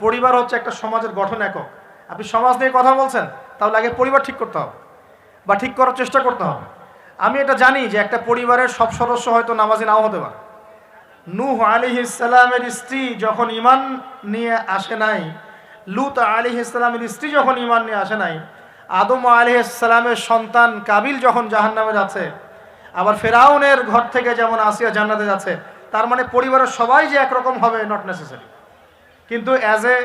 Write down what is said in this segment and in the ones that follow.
পরিবার হচ্ছে একটা সমাজের গঠন একক। আপনি সমাজ নিয়ে কথা বলছেন, তাহলে আগে পরিবার ঠিক করতে হবে বা ঠিক করার চেষ্টা করতে হবে। আমি এটা জানি যে একটা পরিবারের সব সদস্য হয়তো নামাজি নাও হতে পারে। নূহ আলাইহিস সালামের স্ত্রী যখন ঈমান নিয়ে আসে নাই, লূত আলাইহিস সালামের স্ত্রী যখন ঈমান নিয়ে আসে নাই, আদম আলাইহিস সালামের সন্তান কাবিল যখন জাহান্নামে যাচ্ছে, আবার ফেরাউনের ঘর থেকে যেমন আসিয়া জান্নাতে যাচ্ছে, তার মানে পরিবারের সবাই যে একরকম হবে নট নেসেসারি। কিন্তু অ্যাজ এ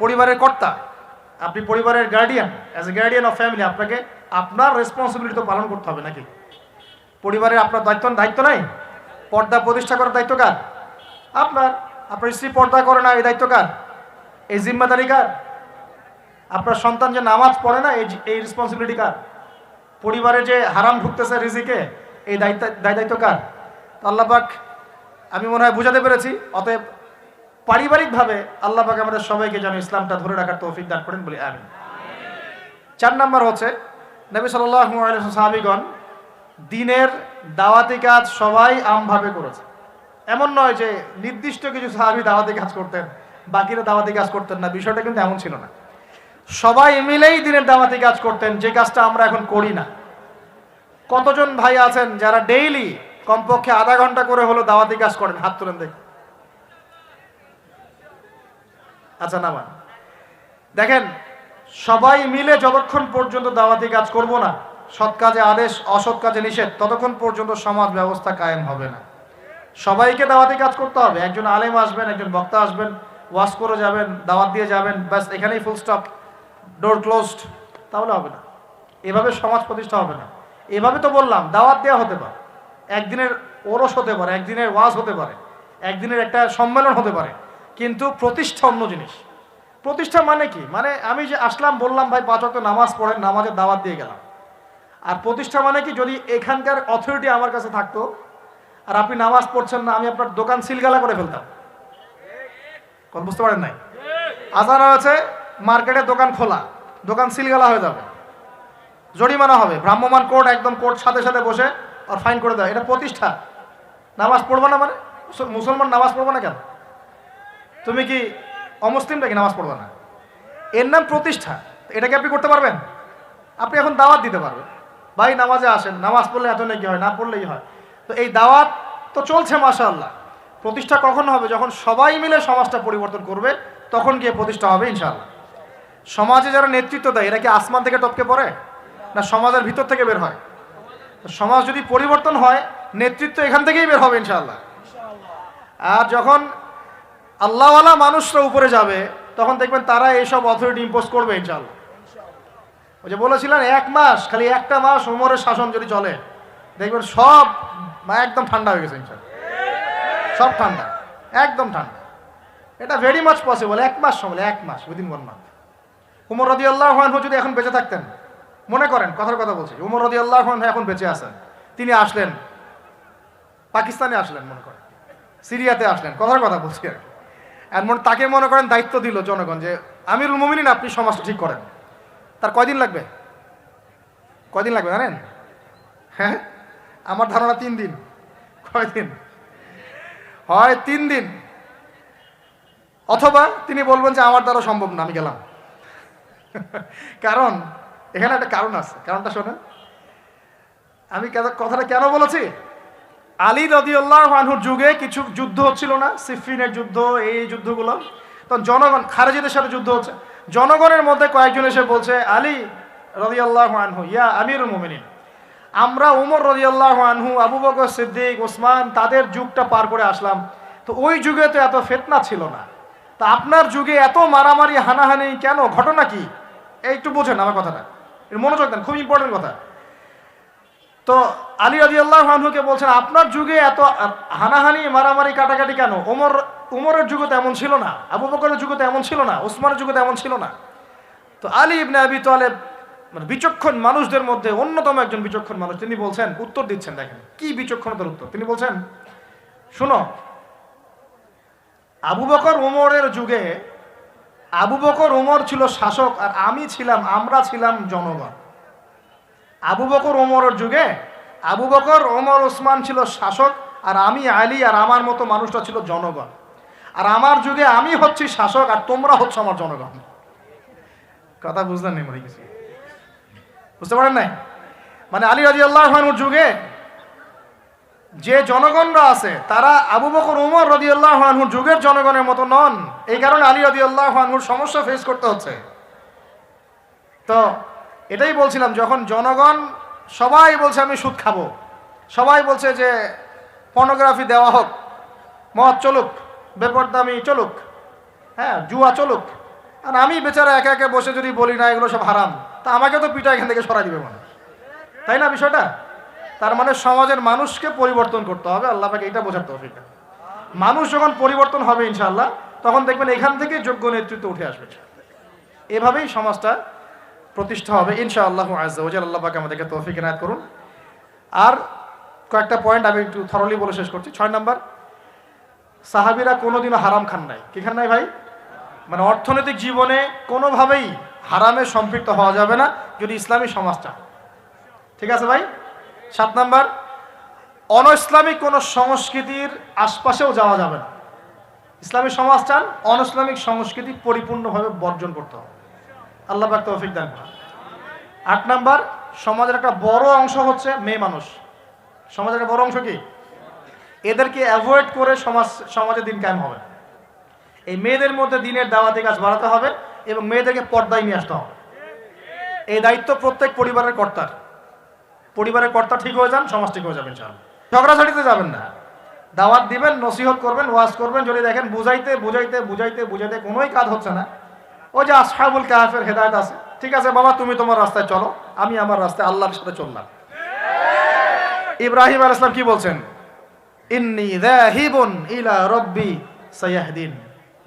পরিবারের কর্তা, আপনি পরিবারের guardian, as a guardian of family, আপনাকে আপনার রেসপন্সিবিলিটি তো পালন করতে হবে নাকি? পরিবারের আপনার দায়িত্ব নাই? পর্দা প্রতিষ্ঠা করার দায়িত্ব কার? আপনার স্ত্রী পর্দা করে না, এই দায়িত্ব কার? এই জিম্মাদারি কার? আপনার সন্তান যে নামাজ পড়ে না, এই রেসপন্সিবিলিটি কার? পরিবারে যে হারাম ঢুকতেছে রিজিকে, এই দায়িত্ব কার? তো আল্লাহ পাক, আমি মনে হয় বুঝাতে পেরেছি। অতএব পারিবারিকভাবে আল্লাহ পাক আমাদের সবাইকে যেন ইসলামটা ধরে রাখার তৌফিক দান করেন বলি আমিন। 4 নম্বর হচ্ছে, নবী সাল্লাল্লাহু আলাইহি ওয়াসাল্লাম সাহাবীগণ দ্বীনের দাওয়াতি কাজ সবাই আমভাবে করেছে। এমন নয় যে নির্দিষ্ট কিছু সাহাবী দাওয়াতি কাজ করতেন, বাকিরা দাওয়াতি কাজ করতেন না, বিষয়টা কিন্তু এমন ছিল না। সবাই মিলেই দ্বীনের দাওয়াতি কাজ করতেন, যে কাজটা আমরা এখন করি না। কতজন ভাই আছেন যারা ডেইলি কমপক্ষে আধা ঘন্টা করে হলো দাওয়াতি কাজ করেন? হাত তুলেন দেখি। আচ্ছা, নামান। দেখেন, সবাই মিলে যতক্ষণ পর্যন্ত দাওয়াতি কাজ করব না, সৎ কাজে আদেশ অসৎ কাজে নিষেধ, ততক্ষণ পর্যন্ত সমাজ ব্যবস্থা কায়েম হবে না। সবাইকে দাওয়াতি কাজ করতে হবে। একজন আলেম আসবেন, একজন বক্তা আসবেন, ওয়াজ করে যাবেন, দাওয়াত দিয়ে যাবেন, ব্যাস এখানেই ফুল স্টপ, ডোর ক্লোজড, তাহলে হবে না। এভাবে সমাজ প্রতিষ্ঠা হবে না। এভাবে তো বললাম, দাওয়াত দেওয়া হতে পারে, একদিনের ওরস হতে পারে, একদিনের ওয়াজ হতে পারে, একদিনের একটা সম্মেলন হতে পারে, কিন্তু প্রতিষ্ঠা অন্য জিনিস। প্রতিষ্ঠা মানে কি? মানে আমি যে আসলাম, বললাম ভাই 5 ওয়াক্ত নামাজ পড়েন, নামাজের দাওয়াত দিয়ে গেলাম। আর প্রতিষ্ঠা মানে কি? যদি এখানকার অথরিটি আমার কাছে থাকতো আর আপনি নামাজ পড়ছেন না, আমি আপনার দোকান সিলগালা করে ফেলতাম। কোন বুঝতে পারেন নাই? আজান হয়েছে, মার্কেটে দোকান খোলা, দোকান সিলগালা হয়ে যাবে, জরিমানা হবে, ভ্রাম্যমাণ কোর্ট, একদম কোর্ট সাথে সাথে বসে আর ফাইন করে দেয়। এটা প্রতিষ্ঠা। নামাজ পড়বো না মানে? মুসলমান নামাজ পড়বো না কেন? তুমি কি অমুসলিম নাকি নামাজ পড়বো না? এর নাম প্রতিষ্ঠা। এটাকে আপনি করতে পারবেন? আপনি এখন দাওয়াত দিতে পারবেন, ভাই নামাজে আসেন, নামাজ পড়লে এত নাকি হয়, না পড়লেই হয়। তো এই দাওয়াত তো চলছে মাশাআল্লাহ। প্রতিষ্ঠা কখন হবে? যখন সবাই মিলে সমাজটা পরিবর্তন করবে, তখন গিয়ে প্রতিষ্ঠা হবে ইনশাআল্লাহ। সমাজে যারা নেতৃত্ব দেয়, এরা কি আসমান থেকে টপকে পড়ে, না সমাজের ভিতর থেকে বের হয়? সমাজ যদি পরিবর্তন হয়, নেতৃত্ব এখান থেকেই বের হবে ইনশাআল্লাহ। আর যখন আল্লাহওয়ালা মানুষরা উপরে যাবে, তখন দেখবেন তারা এইসব অথরিটি ইম্পোজ করবে ইনশাআল্লাহ। ওই যে বলেছিলেন, 1 মাস, খালি একটা মাস উমরের শাসন যদি চলে, দেখবেন সব একদম ঠান্ডা হয়ে গেছে ইনশাআল্লাহ। সব ঠান্ডা, একদম ঠান্ডা। এটা ভেরি মাচ পসিবল। 1 মাস সময়, 1 মাস, উইদিন 1 মান্থ। উমর রাদিয়াল্লাহু আনহু যদি এখন বেঁচে থাকতেন, মনে করেন, কথার কথা বলছি, উমর রাদিয়াল্লাহু আনহু এখন বেঁচে আছেন, তিনি আসলেন পাকিস্তানে, আসলেন মনে করেন, সিরিয়াতে আসলেন, কথার কথা বলছি আর কি। তাকে মনে করেন দায়িত্ব দিল জনগণ যে আমিরুল মুমিনিন, আপনি সমাজটা ঠিক করেন। তার কয়দিন লাগবে? কয়দিন লাগবে জানেন? হ্যাঁ, আমার ধারণা 3 দিন। কয়দিন হয়? 3 দিন। অথবা তিনি বলবেন যে আমার দ্বারা সম্ভব না, আমি গেলাম। কারণ এখানে একটা কারণ আছে, কারণটা শোনেন। আমি কথাটা কেন বলেছি? আলী রাদিয়াল্লাহু আনহুর যুগে কিছু যুদ্ধ হচ্ছিল না, সিফিনের যুদ্ধ, এই যুদ্ধগুলো। তখন জনগণ, খারেজিদের সাথে যুদ্ধ হচ্ছে, জনগণের মধ্যে কয়েকজন এসে বলছে, আলী রাদিয়াল্লাহু আনহু, ইয়া আমিরুল মুমিনিন, আমরা উমর রাদিয়াল্লাহু আনহু, আবু বকর সিদ্দিক, ওসমান, তাদের যুগটা পার করে আসলাম, তো ওই যুগে তো এত ফিতনা ছিল না, তা আপনার যুগে এত মারামারি হানাহানি কেন? ঘটনা কি? একটু বোঝেন আমার কথাটা, মনোযোগ দেন, খুব ইম্পর্টেন্ট কথা। তো আলী রাদিয়াল্লাহু আনহুকে বলছেন, আপনার যুগে এত হানাহানি মারামারি কাটাকাটি কেন? উমরের যুগে তো এমন ছিল না, আবু বকরের যুগে তো এমন ছিল না, ওসমানের যুগে তো এমন ছিল না। তো আলী ইবনে আবি তালেব, বিচক্ষণ মানুষদের মধ্যে অন্যতম একজন বিচক্ষণ মানুষ, তিনি বলছেন, উত্তর দিচ্ছেন, দেখেন কি বিচক্ষণতার উত্তর। তিনি বলছেন, শুনো, আবু বকর উমরের যুগে আবু বকর উমর ছিল শাসক, আর আমরা ছিলাম জনগণ। আবু বকর ওমরের যুগে আবু বকর, ওমর, ওসমান ছিল শাসক, আর আমি, আলী আর আমার মতো মানুষটা ছিল জনগণ। আর আমার যুগে আমি হচ্ছি শাসক আর তোমরা হচ্ছে আমার জনগণ। কথা বুঝলেন নি? মনে কিছু বুঝতে পারেন নাই? মানে আলী রাদিয়াল্লাহু আনহুর যুগে যে জনগণরা আছে তারা আবু বকর ওমর রাদিয়াল্লাহু আনহুর যুগের জনগণের মতো নন। এই কারণে আলী রাদিয়াল্লাহু আনহুর সমস্যা ফেস করতে হচ্ছে। তো এটাই বলছিলাম, যখন জনগণ সবাই বলছে আমি সুদ খাবো, সবাই বলছে যে পর্নোগ্রাফি দেওয়া হোক, মদ চলুক, বেপরদামি চলুক, হ্যাঁ জুয়া চলুক, আর আমি বেচারা একা একা বসে যদি বলি না এগুলো সব হারাম, তা আমাকে তো পিঠা এখান থেকে সরাই দিবে মানুষ, তাই না বিষয়টা? তার মানে সমাজের মানুষকে পরিবর্তন করতে হবে। আল্লাহ পাকে এটা বোঝার তৌফিক দেন। মানুষ যখন পরিবর্তন হবে ইনশাআল্লাহ, তখন দেখবেন এখান থেকে যোগ্য নেতৃত্ব উঠে আসবে। এভাবেই সমাজটা প্রতিষ্ঠা হবে ইনশাআল্লাহ আজ্জা ওয়া জাল্লা। আল্লাহ পাক আমাদেরকে তৌফিক এনায়েত করুন। আর কয়েকটা পয়েন্ট আমি একটু থরলি বলে শেষ করছি। 6 নাম্বার, সাহাবীরা কোনোদিনও হারাম খান নাই। কি খান নাই ভাই? মানে অর্থনৈতিক জীবনে কোনোভাবেই হারামে সম্পৃক্ত হওয়া যাবে না যদি ইসলামী সমাজ চান। ঠিক আছে ভাই? 7 নাম্বার, অনইসলামিক কোনো সংস্কৃতির আশপাশেও যাওয়া যাবে না। ইসলামী সমাজ চান, অনইসলামিক সংস্কৃতি পরিপূর্ণভাবে বর্জন করতে হবে। আল্লাহ পাক তৌফিক দান করুন। 8 নাম্বার, সমাজের একটা বড় অংশ হচ্ছে মেয়ে মানুষ। সমাজের একটা বড় অংশ কি? এদেরকে অ্যাভয়েড করে সমাজে দিন কায়েম হবে। এই মেয়েদের মধ্যে দিনের দাওয়াতি কাজ বাড়াতে হবে এবং মেয়েদেরকে পর্দায় নিয়ে আসতে হবে। এই দায়িত্ব প্রত্যেক পরিবারের কর্তার। পরিবারের কর্তা ঠিক হয়ে যান, সমাজ ঠিক হয়ে যাবে ইনশাআল্লাহ। ঝগড়াঝাটিতে যাবেন না, দাওয়াত দিবেন, নসিহত করবেন, ওয়াজ করবেন। যদি দেখেন বুঝাইতে বুঝাইতে বুঝাইতে বুঝাইতে কোনোই কাজ হচ্ছে না, ওই যে আসহাবুল কাহফের হেদায়েত আছে, ঠিক আছে বাবা তুমি তোমার রাস্তায় চলো, আমি আমার রাস্তায় আল্লাহর সাথে চললাম। ইব্রাহিম আলাইহিস সালাম কি বলছেন? ইন্নী যাহিবুন ইলা রাব্বি সায়াহদিন।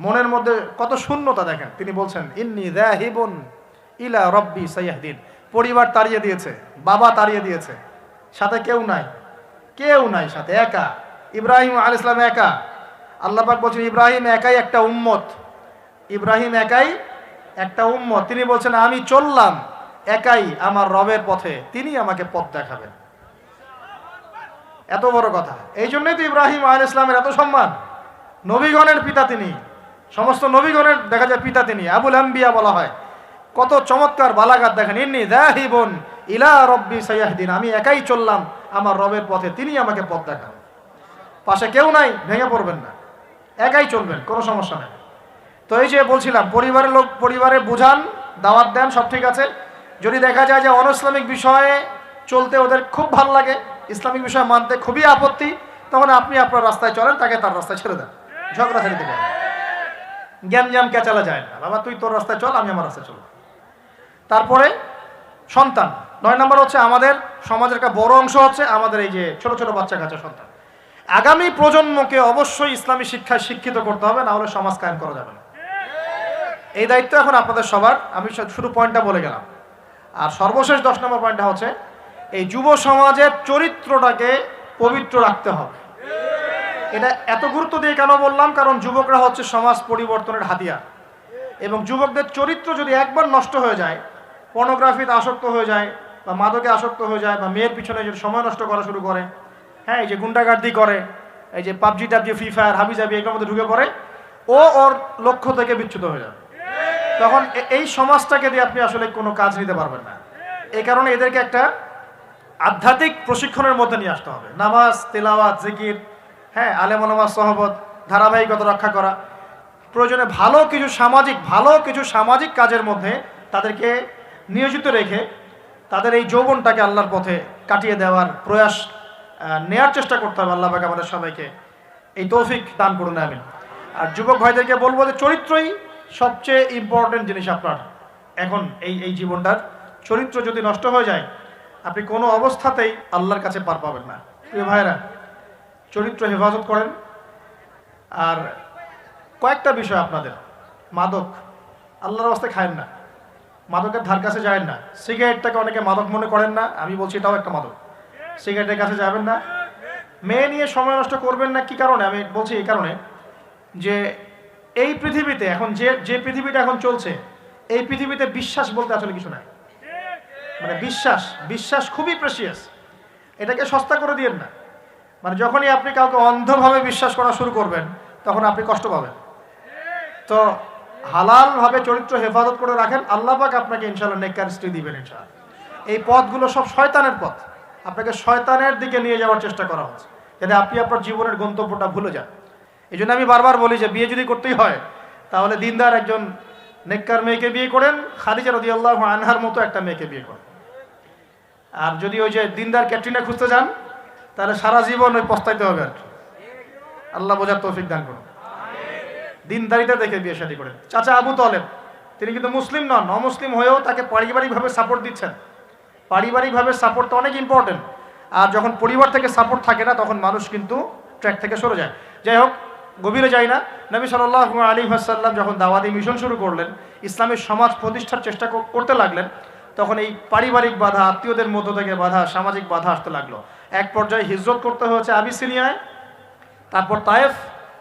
মনের মধ্যে কত শূন্যতা দেখেন, তিনি বলছেন ইন্নী যাহিবুন ইলা রাব্বি সায়াহদিন। পরিবার তাড়িয়ে দিয়েছে, বাবা তাড়িয়ে দিয়েছে, সাথে কেউ নাই, কেউ নাই সাথে, একা। ইব্রাহিম আলাইহিস সালাম একা। আল্লাহ পাক বলছেন ইব্রাহিম একাই একটা উম্মত, ইব্রাহিম একাই একটা উম্মত। তিনি বলছেন আমি চললাম একাই আমার রবের পথে, তিনি আমাকে পথ দেখাবেন। এত বড় কথা। এই জন্যই তো ইব্রাহিম আলাইহিস সালামের এত সম্মান। নবীগণের পিতা তিনি, সমস্ত নবীগণের দেখা যায় পিতা তিনি, আবুল আম্বিয়া বলা হয়। কত চমৎকার বালাগাত দেখেন। ইন্নী যাহিবুন ইলা রাব্বি সায়াহদিন, আমি একাই চললাম আমার রবের পথে, তিনি আমাকে পথ দেখাবেন। পাশে কেউ নাই, ভেঙে পড়বেন না, একাই চলবেন, কোনো সমস্যা নেই। তো এই যে বলছিলাম, পরিবারের লোক পরিবারে বুঝান, দাওয়াত দেন, সব ঠিক আছে। যদি দেখা যায় যে অনইসলামিক বিষয়ে চলতে ওদের খুব ভালো লাগে, ইসলামিক বিষয় মানতে খুবই আপত্তি, তখন আপনি আপনার রাস্তায় চলেন, তাকে তার রাস্তায় ছেড়ে দেন। ঝগড়া ছেড়ে দেবেন, জ্ঞান কেচালা যায় না। বাবা তুই তোর রাস্তায় চল, আমি আমার রাস্তায় চল। তারপরে সন্তান। 9 নম্বর হচ্ছে আমাদের সমাজের একটা বড় অংশ হচ্ছে আমাদের এই যে ছোট ছোট বাচ্চা কাচ্চা সন্তান। আগামী প্রজন্মকে অবশ্যই ইসলামী শিক্ষায় শিক্ষিত করতে হবে, না হলে সমাজ কায়েম করা যাবে না। এই দায়িত্ব এখন আপনাদের সবার। আমি শুধু পয়েন্টটা বলে গেলাম। আর সর্বশেষ 10 নম্বর পয়েন্টটা হচ্ছে এই যুব সমাজের চরিত্রটাকে পবিত্র রাখতে হবে। এটা এত গুরুত্ব দিয়ে কেন বললাম? কারণ যুবকরা হচ্ছে সমাজ পরিবর্তনের হাতিয়ার, এবং যুবকদের চরিত্র যদি একবার নষ্ট হয়ে যায়, পর্নোগ্রাফিতে আসক্ত হয়ে যায় বা মাদকে আসক্ত হয়ে যায় বা মেয়ের পিছনে যদি সময় নষ্ট করা শুরু করে, হ্যাঁ এই যে গুন্ডাগার্দি করে, এই যে পাবজি টাবজি ফ্রি ফায়ার হাবিজাবি এগুলোর মধ্যে ঢুকে পড়ে, ও ওর লক্ষ্য থেকে বিচ্যুত হয়ে যাবে। তখন এই সমাজটাকে দিয়ে আপনি আসলে কোনো কাজ নিতে পারবেন না। এই কারণে এদেরকে একটা আধ্যাত্মিক প্রশিক্ষণের মধ্যে নিয়ে আসতে হবে। নামাজ, তেলাওয়াত, জিকির, হ্যাঁ আলেম ওলামা সহবত, ধারাবাহিকতা রক্ষা করা, প্রয়োজনে ভালো কিছু সামাজিক কাজের মধ্যে তাদেরকে নিয়োজিত রেখে তাদের এই যৌবনটাকে আল্লাহর পথে কাটিয়ে দেওয়ার প্রয়াস নেয়ার চেষ্টা করতে হবে। আল্লাহ পাক আমাদের সবাইকে এই তৌফিক দান করুন, আমিন। আর যুবক ভাইদেরকে বলবো যে চরিত্রই সবচেয়ে ইম্পর্টেন্ট জিনিস আপনার এখন এই জীবনটার। চরিত্র যদি নষ্ট হয়ে যায়, আপনি কোনো অবস্থাতেই আল্লাহর কাছে পার পাবেন না। প্রিয় ভাইরা, চরিত্র হেফাজত করেন। আর কয়েকটা বিষয় আপনাদের, মাদক আল্লাহর রাস্তায় খায়েন না, মাদকের ধার কাছে যাবেন না। সিগারেটটাকে অনেকে মাদক মনে করেন না, আমি বলছি এটাও একটা মাদক। সিগারেটের কাছে যাবেন না। মেয়ে নিয়ে সময় নষ্ট করবেন না। কি কারণে আমি বলছি? এই কারণে যে এই পৃথিবীতে এখন যে পৃথিবীটা এখন চলছে, এই পৃথিবীতে বিশ্বাস বলতে আসলে কিছু নাই। মানে বিশ্বাস খুবই প্রেসিয়াস, এটাকে সস্তা করে দিয়েন না। মানে যখনই আপনি কাউকে অন্ধভাবে বিশ্বাস করা শুরু করবেন, তখন আপনি কষ্ট পাবেন। তো হালালভাবে চরিত্র হেফাজত করে রাখেন, আল্লাহ পাক আপনাকে ইনশাআল্লাহ নেককার স্ত্রী দিবেন ইনশাআল্লাহ। এই পথগুলো সব শয়তানের পথ, আপনাকে শয়তানের দিকে নিয়ে যাওয়ার চেষ্টা করা হচ্ছে, যাতে আপনি আপনার জীবনের গন্তব্যটা ভুলে যান। এই জন্য আমি বারবার বলি যে বিয়ে যদি করতেই হয় তাহলে দিনদার একজন নেককার মেয়েকে বিয়ে করেন, খাদিজা রাদিয়াল্লাহু আনহার মতো একটা মেয়েকে বিয়ে করেন। আর যদি ওই যে দিনদার ক্যাটরিনা খুঁজতে যান তাহলে সারা জীবন ওই পস্তাইতে হবে আর কি। আল্লাহ বোঝার তৌফিক দান করুন। দিনদারিতা দেখে বিয়ে শাদী করেন। চাচা আবু তালেব তিনি কিন্তু মুসলিম নন, অমুসলিম হয়েও তাকে পারিবারিকভাবে সাপোর্ট দিচ্ছেন। পারিবারিকভাবে সাপোর্টটা অনেক ইম্পর্টেন্ট। আর যখন পরিবার থেকে সাপোর্ট থাকে না তখন মানুষ কিন্তু ট্র্যাক থেকে সরে যায়। যাই হোক, গভীরে যাই না। নবী সাল্লাল্লাহু আলাইহি ওয়াসাল্লাম যখন দাওয়াতি মিশন শুরু করলেন, ইসলামের সমাজ প্রতিষ্ঠার চেষ্টা করতে লাগলেন, তখন এই পারিবারিক বাধা, আত্মীয়দের মধ্য থেকে বাধা, সামাজিক বাধা আসতে লাগলো। এক পর্যায়ে হিজরত করতে হয়েছে আবিসিনিয়ায়, তারপর তায়েফ,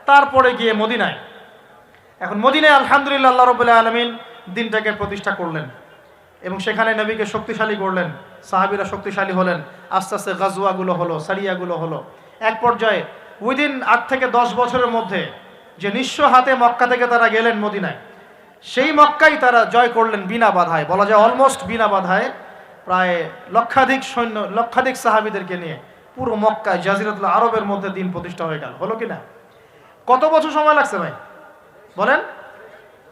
তারপরে গিয়ে মদিনায়। এখন মদিনায় আলহামদুলিল্লাহ আল্লাহ রাব্বুল আলামিন দিনটাকে প্রতিষ্ঠা করলেন এবং সেখানে নবীকে শক্তিশালী করলেন, সাহাবীরা শক্তিশালী হলেন। আস্তে আস্তে গাজওয়াগুলো হলো, সারিয়াগুলো হলো। এক পর্যায়ে উইদিন 8 থেকে 10 বছরের মধ্যে যে নিঃস্ব হাতে মক্কা থেকে তারা গেলেন মদিনায়, সেই মক্কাই তারা জয় করলেন বিনা বাধায়, বলা যায় অলমোস্ট বিনা বাধায়। প্রায় লক্ষাধিক সৈন্য, লক্ষাধিক সাহাবীদেরকে নিয়ে পুরো মক্কায়, জাজিরাতুল আরবের মধ্যে দিন প্রতিষ্ঠা হয়ে গেল। হলো কিনা? কত বছর সময় লাগছে ভাই বলেন?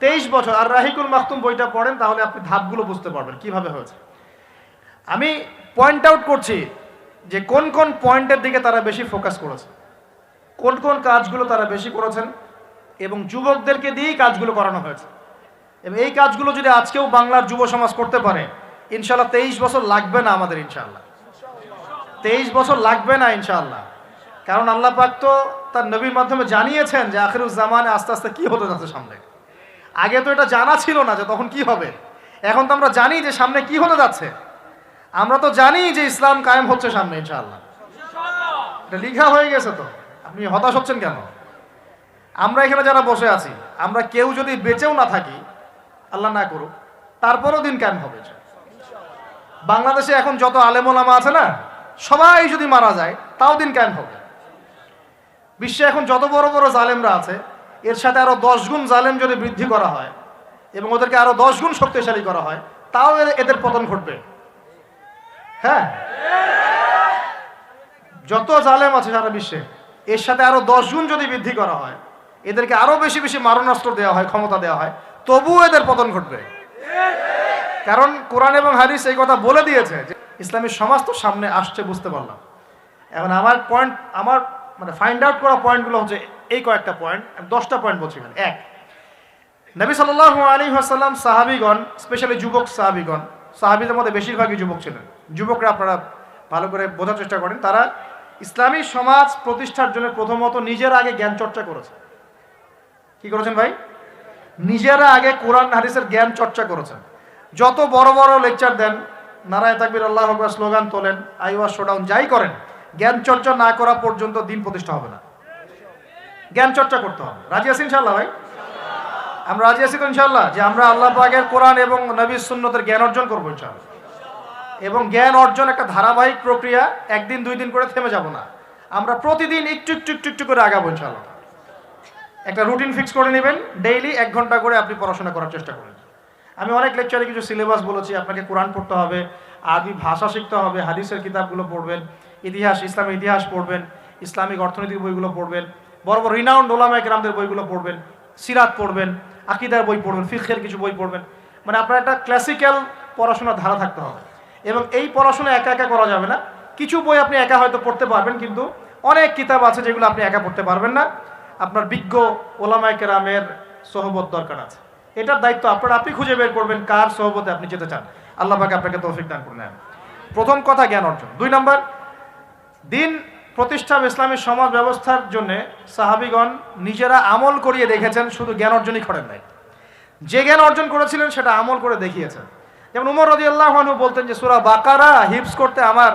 23 বছর। আর রাহিকুল মাকতুম বইটা পড়েন তাহলে আপনি ধাপগুলো বুঝতে পারবেন কিভাবে হয়েছে। আমি পয়েন্ট আউট করছি যে কোন কোন পয়েন্টের দিকে তারা বেশি ফোকাস করেছে, কোন কোন কাজগুলো তারা বেশি করেছেন, এবং যুবকদেরকে দিয়েই কাজগুলো করানো হয়েছে। এবং এই কাজগুলো যদি আজকেও বাংলার যুব সমাজ করতে পারে, ইনশাআল্লাহ 23 বছর লাগবে না আমাদের, ইনশাআল্লাহ 23 বছর লাগবে না ইনশাআল্লাহ। কারণ আল্লাহ পাক তো তার নবীর মাধ্যমে জানিয়েছেন যে আখিরুজ জামানে আস্তে আস্তে কি হতে যাচ্ছে সামনে। আগে তো এটা জানা ছিল না যে তখন কি হবে। এখন তো আমরা জানি যে সামনে কি হতে যাচ্ছে। আমরা তো জানি যে ইসলাম কায়েম হচ্ছে সামনে ইনশাআল্লাহ। এটা লেখা হয়ে গেছে। তো আপনি হতাশ হচ্ছেন কেন? আমরা এখানে যারা বসে আছি, আমরা কেউ যদি বেঁচেও না থাকি, আল্লাহ না করুক, তারপরও দিন কায়েম হবে। বাংলাদেশে এখন যত আলেম ওলামা আছে না, সবাই যদি মারা যায় তাও দিন কায়েম হবে। বিশ্বে এখন যত বড় বড় জালেমরা আছে, এর সাথে আরো 10 গুণ জালেম যদি বৃদ্ধি করা হয় এবং ওদেরকে আরো 10 গুণ শক্তিশালী করা হয়, তাও এদের পতন ঘটবে। হ্যাঁ, যত জালেম আছে সারা বিশ্বে, এর সাথে আরো 10 গুণ যদি বৃদ্ধি করা হয়, এদেরকে আরো বেশি বেশি মারণাস্ত্র দেওয়া হয়, ক্ষমতা দেওয়া হয়, তবুও এদের পতন ঘটবে। কারণ কোরআন এবং হাদিস এই কথা বলে দিয়েছে যে ইসলামী সমাজ তো সামনে আসছে, বুঝতে পারলাম। এখন আমার পয়েন্ট, আমার মানে ফাইন্ড আউট করা পয়েন্টগুলো হচ্ছে এই কয়েকটা পয়েন্ট। আমি 10টা পয়েন্ট বলছি। এক, নবী সাল্লাল্লাহু আলাইহি ওয়াসাল্লাম সাহাবীগণ, স্পেশালি যুবক সাহাবীগণ, সাহাবীদের মধ্যে বেশিরভাগই যুবক ছিলেন। যুবকরা আপনারা ভালো করে বোঝার চেষ্টা করেন, তারা ইসলামী সমাজ প্রতিষ্ঠার জন্য প্রথমত নিজের আগে জ্ঞান চর্চা করেছে। কি করেছেন ভাই? নিজেরা আগে কোরআন হাদিসের জ্ঞান চর্চা করেছেন। যত বড় বড় লেকচার দেন, নারায়ে তাকবীর, আল্লাহু আকবার স্লোগান তোলেন, আইওয়া শোডাউন, যাই করেন, জ্ঞান চর্চা না করা পর্যন্ত দিন প্রতিষ্ঠা হবে না। জ্ঞান চর্চা করতে হবে। রাজি আছি ইনশাআল্লাহ ভাই? আমরা রাজি আছি তো ইনশাআল্লাহ যে আমরা আল্লাহ পাকের কোরআন এবং নবীর সুন্নতের জ্ঞান অর্জন করবো ইনশাআল্লাহ। এবং জ্ঞান অর্জন একটা ধারাবাহিক প্রক্রিয়া, একদিন 2 দিন করে থেমে যাব না। আমরা প্রতিদিন একটু একটু একটু একটু করে আগাবো ইনশাআল্লাহ। একটা রুটিন ফিক্স করে নেবেন, ডেইলি 1 ঘন্টা করে আপনি পড়াশোনা করার চেষ্টা করেন। আমি অনেক লেকচারে কিছু সিলেবাস বলেছি, আপনাকে কোরআন পড়তে হবে, আরবি ভাষা শিখতে হবে, হাদিসের কিতাবগুলো পড়বেন, ইতিহাস, ইসলামের ইতিহাস পড়বেন, ইসলামিক অর্থনৈতিক বইগুলো পড়বেন, বড় বড় রিনাউন্ড ওলামায়ে কেরামদের বইগুলো পড়বেন, সিরাত পড়বেন, আকীদার বই পড়বেন, ফিকহের কিছু বই পড়বেন। মানে আপনার একটা ক্লাসিক্যাল পড়াশোনার ধারা থাকতে হবে। এবং এই পড়াশোনা একা একা করা যাবে না। কিছু বই আপনি একা হয়তো পড়তে পারবেন, কিন্তু অনেক কিতাব আছে যেগুলো আপনি একা পড়তে পারবেন না। আপনার বিজ্ঞ ওলামায়ে কেরামের সোহবত দরকার আছে। এটার দায়িত্ব আপনার, আপনি খুঁজে বের করবেন কার সোহবতে আপনি যেতে চান। আল্লাহ পাক আপনাকে তৌফিক দান করুন। প্রথম কথা জ্ঞান অর্জন। 2 নম্বর, দিন প্রতিষ্ঠা ইসলামী সমাজ ব্যবস্থার জন্য সাহাবীগণ নিজেরা আমল করিয়ে দেখেছেন, শুধু জ্ঞান অর্জনই করেন নাই। যে জ্ঞান অর্জন করেছিলেন সেটা আমল করে দেখিয়েছেন। যেমন উমর রাদিয়াল্লাহু আনহু বলতেন যে সূরা বাকারা হিফজ করতে আমার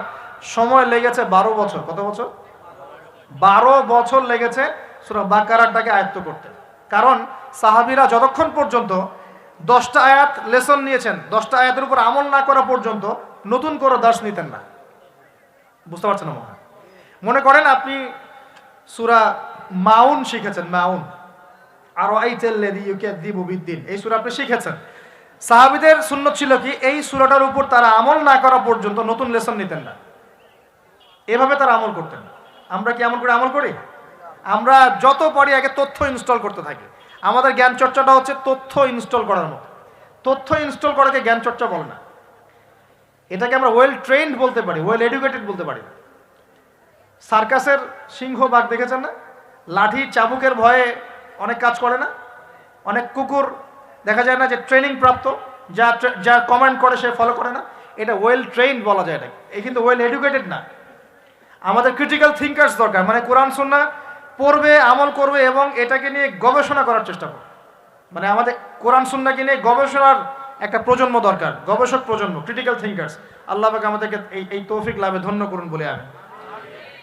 সময় লেগেছে 12 বছর। কত বছর? 12 বছর লেগেছে সূরা বাকারাটাকে আয়ত্ত করতে। কারণ সাহাবীরা যতক্ষণ পর্যন্ত 10টা আয়াত লেসন নিয়েছেন, 10টা আয়াতের উপর আমল না করা পর্যন্ত নতুন করে দার্স নিতেন না। বুঝতে পারছেন না? মনে করেন আপনি সূরা মাউন শিখেছেন, মাউন। আর আইতাল্লাযী ইউকাযযিবু বিদ্দিন, এই সূরা আপনি শিখেছেন। সাহাবীদের সুন্নাত ছিল কি, এই সূরাটার উপর তারা আমল না করা পর্যন্ত নতুন লেসন নিতেন না, এভাবে তারা আমল করতেন। আমরা কি আমল করি? আমরা যত পারি আগে তথ্য ইনস্টল করতে থাকি। আমাদের জ্ঞান চর্চাটা হচ্ছে তথ্য ইনস্টল করার মতো। তথ্য ইনস্টল করাকে জ্ঞান চর্চা বলে না, এটাকে আমরা ওয়েল ট্রেন্ড বলতে পারি, ওয়েল এডুকেটেড বলতে পারি। সার্কাসের সিংহ বাঘ দেখেছেন না? লাঠি চাবুকের ভয়ে অনেক কাজ করে না? অনেক কুকুর দেখা যায় না যে ট্রেনিং প্রাপ্ত, যা কমান্ড করে সে ফলো করে না? এটা ওয়েল ট্রেন্ড বলা যায় এটাকে, এই কিন্তু ওয়েল এডুকেটেড না। আমাদের ক্রিটিক্যাল থিঙ্কার্স দরকার, মানে কোরআন সুন্নাহ পড়বে, আমল করবে এবং এটাকে নিয়ে গবেষণা করার চেষ্টা করবে। মানে আমাদের কোরআন সুন্নাহকে নিয়ে গবেষণার একটা প্রজন্ম দরকার, গবেষক প্রজন্ম, ক্রিটিক্যাল থিঙ্কার্স। আল্লাহ পাক আমাদেরকে এই তৌফিক লাভে ধন্য করুন বলে আমি।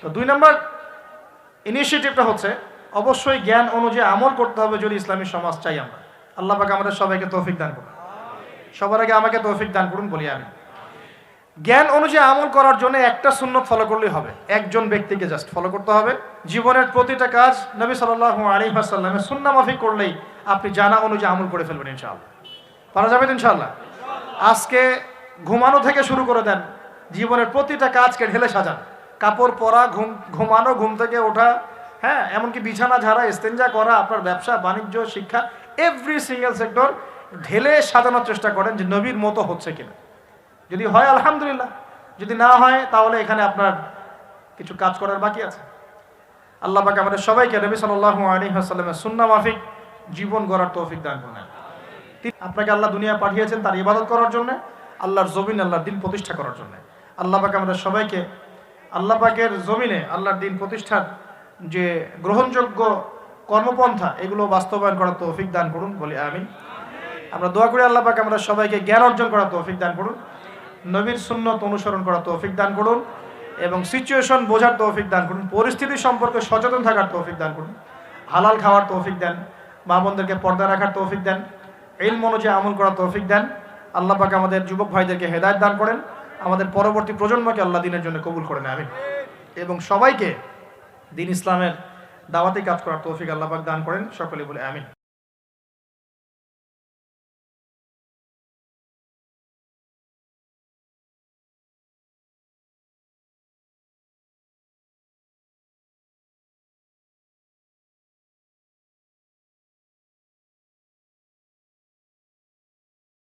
তো 2 নম্বর ইনিশিয়েটিভটা হচ্ছে অবশ্যই জ্ঞান অনুযায়ী আমল করতে হবে যদি ইসলামী সমাজ চাই আমরা। আল্লাহ পাক আমাদের সবাইকে তৌফিক দান করুন, সবার আগে আমাকে তৌফিক দান করুন বলি আমি। জ্ঞান অনুযায়ী আমল করার জন্য একটা সুন্নত ফলো করলেই হবে, একজন ব্যক্তিকে জাস্ট ফলো করতে হবে। জীবনের প্রতিটা কাজ নবী সাল্লাল্লাহু আলাইহি ওয়াসাল্লামের সুন্নাহ মাফিক করলেই আপনি জানা অনুযায়ী আমল করে ফেলবেন ইনশাআল্লাহ। পারা যাবে তো ইনশাআল্লাহ? আজকে ঘুমানো থেকে শুরু করে দেন, জীবনের প্রতিটা কাজকে ঢেলে সাজান। কাপড় পরা, ঘুমানো, ঘুম থেকে ওঠা, হ্যাঁ, এমনকি বিছানা ঝাড়া, ইস্তেঞ্জা করা, আপনার ব্যবসা বাণিজ্য, শিক্ষা, এভরি সিঙ্গেল সেক্টর ঢেলে সাজানোর চেষ্টা করেন যে নবীর মতো হচ্ছে কিনা। যদি হয় আলহামদুলিল্লাহ, যদি না হয় তাহলে এখানে আপনার কিছু কাজ করার বাকি আছে। আল্লাহ পাক আমাদের সবাইকে নবী সাল্লাল্লাহু আলাইহি ওয়াসাল্লামের সুন্নাহ মাফিক জীবন গড়ার তৌফিক দান করুন। আপনাকে আল্লাহ দুনিয়া পাঠিয়েছেন তার ইবাদত করার জন্য, আল্লাহর জমিন আল্লাহর দিন প্রতিষ্ঠা করার জন্য। আল্লাহ পাক আমাদের সবাইকে আল্লাহ পাকের জমিনে আল্লাহর দিন প্রতিষ্ঠার যে গ্রহণযোগ্য কর্মপন্থা এগুলো বাস্তবায়ন করার তৌফিক দান করুন বলি আমিন। আমরা দোয়া করি আল্লাহ পাক আমাদের সবাইকে জ্ঞান অর্জন করার তৌফিক দান করুন, নবীর সুন্নত অনুসরণ করার তৌফিক দান করুন এবং সিচুয়েশন বোঝার তৌফিক দান করুন, পরিস্থিতি সম্পর্কে সচেতন থাকার তৌফিক দান করুন, হালাল খাওয়ার তৌফিক দেন, মা বোনদেরকে পর্দা রাখার তৌফিক দেন, ইলম অনুযায়ী আমল করার তৌফিক দেন। আল্লাহ পাক আমাদের যুবক ভাইদেরকে হেদায়েত দান করেন, আমাদের পরবর্তী প্রজন্মকে আল্লাহ দিনের জন্য কবুল করেন আমিন। এবং সবাইকে দিন ইসলামের দাওয়াতি কাজ করার তৌফিক আল্লাহ পাক দান করেন, সকলে বলে আমিন।